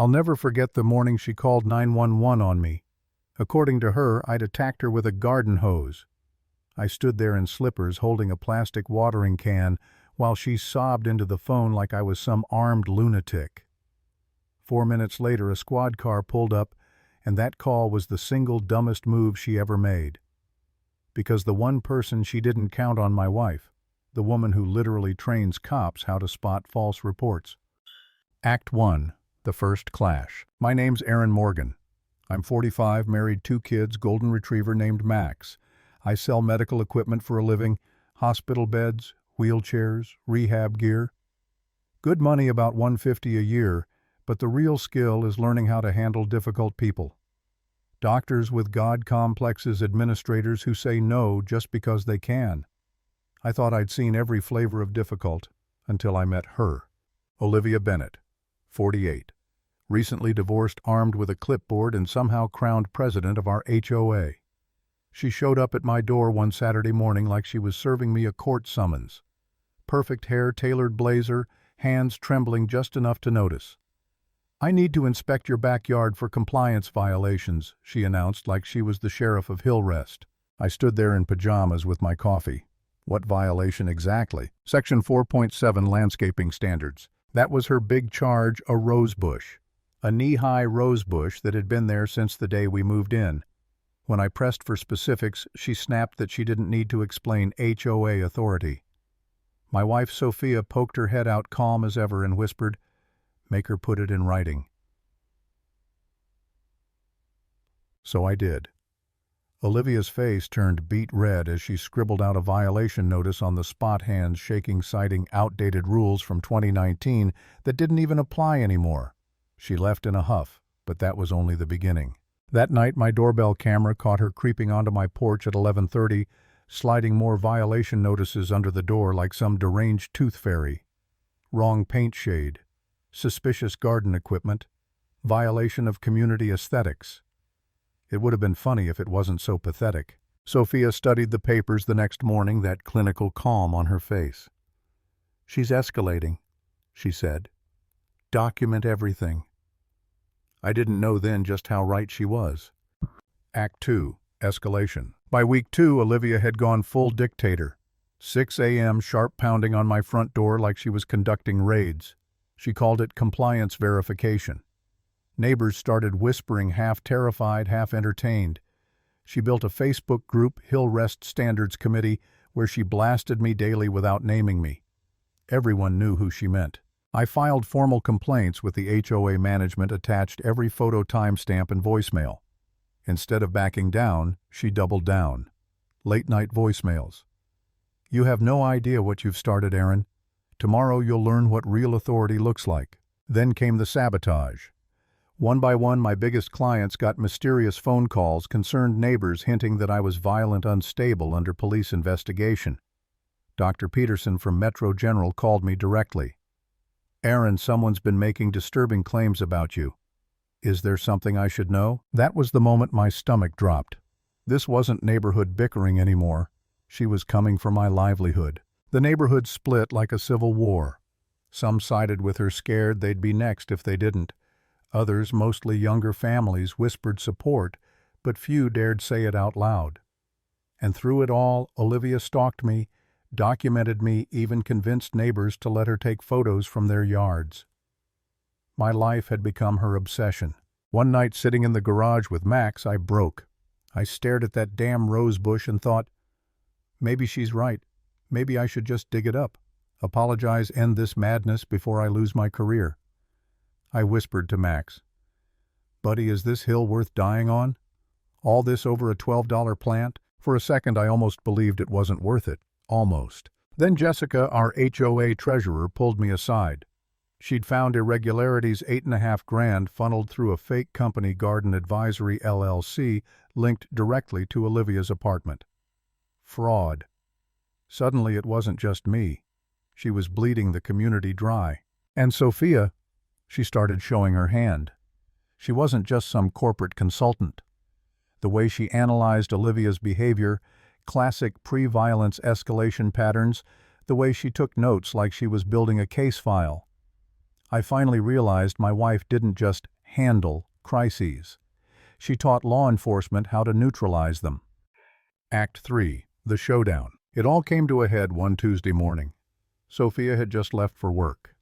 I'll never forget the morning she called 911 on me. According to her, I'd attacked her with a garden hose. I stood there in slippers holding a plastic watering can while she sobbed into the phone like I was some armed lunatic. 4 minutes later, a squad car pulled up, and that call was the single dumbest move she ever made. Because the one person she didn't count on, my wife, the woman who literally trains cops how to spot false reports. Act 1. The First Clash. My name's Aaron Morgan. I'm 45, married, 2 kids, golden retriever named Max. I sell medical equipment for a living, hospital beds, wheelchairs, rehab gear. Good money, about $150 a year, but the real skill is learning how to handle difficult people. Doctors with God complexes, administrators who say no just because they can. I thought I'd seen every flavor of difficult until I met her. Olivia Bennett, 48. Recently divorced, armed with a clipboard, and somehow crowned president of our HOA. She showed up at my door one Saturday morning like she was serving me a court summons. Perfect hair, tailored blazer, hands trembling just enough to notice. "I need to inspect your backyard for compliance violations," she announced like she was the sheriff of Hillrest. I stood there in pajamas with my coffee. What violation exactly? Section 4.7 Landscaping Standards. That was her big charge, a rose bush. A knee-high rose bush that had been there since the day we moved in. When I pressed for specifics, she snapped that she didn't need to explain HOA authority. My wife Sophia poked her head out, calm as ever, and whispered, "Make her put it in writing." So I did. Olivia's face turned beet red as she scribbled out a violation notice on the spot, hands shaking, citing outdated rules from 2019 that didn't even apply anymore. She left in a huff, but that was only the beginning. That night, my doorbell camera caught her creeping onto my porch at 11:30, sliding more violation notices under the door like some deranged tooth fairy. Wrong paint shade, suspicious garden equipment, violation of community aesthetics. It would have been funny if it wasn't so pathetic. Sophia studied the papers the next morning, that clinical calm on her face. "She's escalating," she said. "Document everything." I didn't know then just how right she was. Act 2. Escalation. By week 2, Olivia had gone full dictator. 6 a.m. sharp pounding on my front door like she was conducting raids. She called it compliance verification. Neighbors started whispering, half terrified, half entertained. She built a Facebook group, Hillrest Standards Committee, where she blasted me daily without naming me. Everyone knew who she meant. I filed formal complaints with the HOA management, attached every photo, timestamp, and voicemail. Instead of backing down, she doubled down. Late-night voicemails. "You have no idea what you've started, Aaron. Tomorrow you'll learn what real authority looks like." Then came the sabotage. One by one, my biggest clients got mysterious phone calls, concerned neighbors hinting that I was violent, unstable, under police investigation. Dr. Peterson from Metro General called me directly. "Aaron, someone's been making disturbing claims about you. Is there something I should know?" That was the moment my stomach dropped. This wasn't neighborhood bickering anymore. She was coming for my livelihood. The neighborhood split like a civil war. Some sided with her, scared they'd be next if they didn't. Others, mostly younger families, whispered support, but few dared say it out loud. And through it all, Olivia stalked me, documented me, even convinced neighbors to let her take photos from their yards. My life had become her obsession. One night, sitting in the garage with Max, I broke. I stared at that damn rose bush and thought, maybe she's right. Maybe I should just dig it up, apologize, end this madness before I lose my career. I whispered to Max, "Buddy, is this hill worth dying on? All this over a $12 plant?" For a second, I almost believed it wasn't worth it. Almost. Then Jessica, our HOA treasurer, pulled me aside. She'd found irregularities, $8.5 grand funneled through a fake company, Garden Advisory LLC, linked directly to Olivia's apartment. Fraud. Suddenly it wasn't just me. She was bleeding the community dry. And Sophia, she started showing her hand. She wasn't just some corporate consultant. The way she analyzed Olivia's behavior, classic pre-violence escalation patterns, the way she took notes like she was building a case file. I finally realized my wife didn't just handle crises. She taught law enforcement how to neutralize them. Act 3. The Showdown. It all came to a head one Tuesday morning. Sophia had just left for work.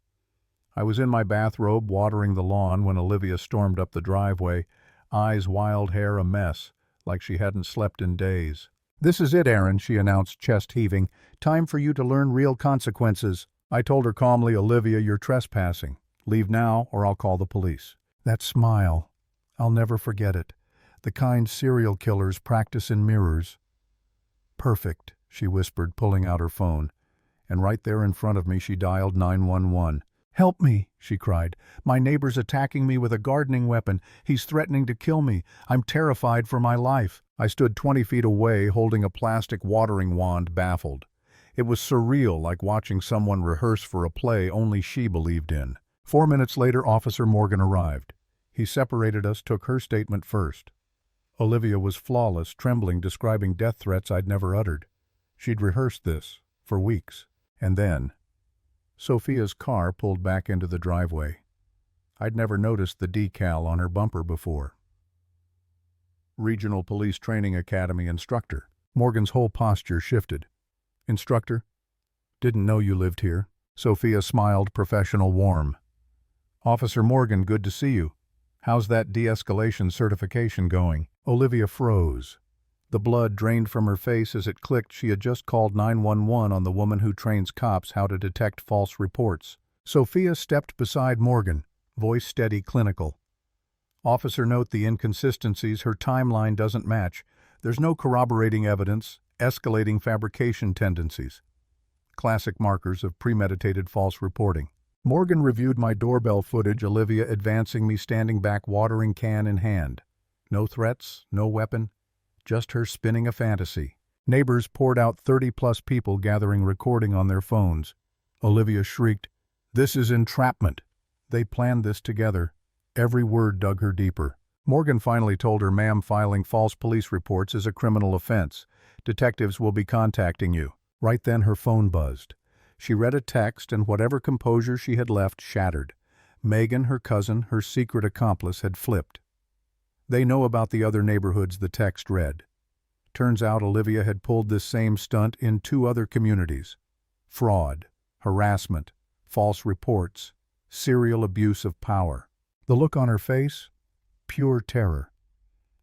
I was in my bathrobe watering the lawn when Olivia stormed up the driveway, eyes wild, hair a mess, like she hadn't slept in days. "This is it, Aaron," she announced, chest heaving. "Time for you to learn real consequences." I told her calmly, "Olivia, you're trespassing. Leave now or I'll call the police." That smile, I'll never forget it. The kind serial killers practice in mirrors. "Perfect," she whispered, pulling out her phone. And right there in front of me she dialed 911. "Help me," she cried. "My neighbor's attacking me with a gardening weapon. He's threatening to kill me. I'm terrified for my life." I stood 20 feet away holding a plastic watering wand, baffled. It was surreal, like watching someone rehearse for a play only she believed in. 4 minutes later, Officer Morgan arrived. He separated us, took her statement first. Olivia was flawless, trembling, describing death threats I'd never uttered. She'd rehearsed this for weeks. And then Sophia's car pulled back into the driveway. I'd never noticed the decal on her bumper before. Regional Police Training Academy instructor. Morgan's whole posture shifted. "Instructor? Didn't know you lived here." Sophia smiled, professional, warm. "Officer Morgan, good to see you. How's that de-escalation certification going?" Olivia froze. The blood drained from her face as it clicked she had just called 911 on the woman who trains cops how to detect false reports. Sophia stepped beside Morgan, voice steady, clinical. "Officer, note the inconsistencies. Her timeline doesn't match. There's no corroborating evidence, escalating fabrication tendencies. Classic markers of premeditated false reporting." Morgan reviewed my doorbell footage, Olivia advancing me, standing back, watering can in hand. No threats, no weapon, just her spinning a fantasy. Neighbors poured out, 30-plus people gathering, recording on their phones. Olivia shrieked, "This is entrapment. They planned this together." Every word dug her deeper. Morgan finally told her, "Ma'am, filing false police reports is a criminal offense. Detectives will be contacting you." Right then her phone buzzed. She read a text, and whatever composure she had left shattered. Megan, her cousin, her secret accomplice, had flipped. "They know about the other neighborhoods," the text read. Turns out Olivia had pulled this same stunt in 2 other communities. Fraud, harassment, false reports, serial abuse of power. The look on her face? Pure terror.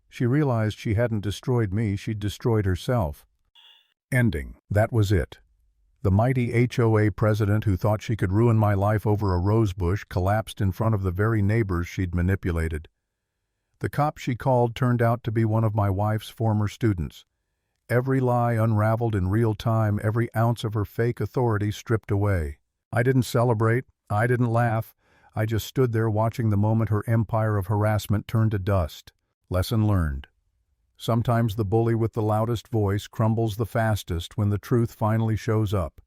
She realized she hadn't destroyed me, she'd destroyed herself. Ending. That was it. The mighty HOA president who thought she could ruin my life over a rosebush collapsed in front of the very neighbors she'd manipulated. The cop she called turned out to be one of my wife's former students. Every lie unraveled in real time, every ounce of her fake authority stripped away. I didn't celebrate, I didn't laugh. I just stood there watching the moment her empire of harassment turned to dust. Lesson learned. Sometimes the bully with the loudest voice crumbles the fastest when the truth finally shows up.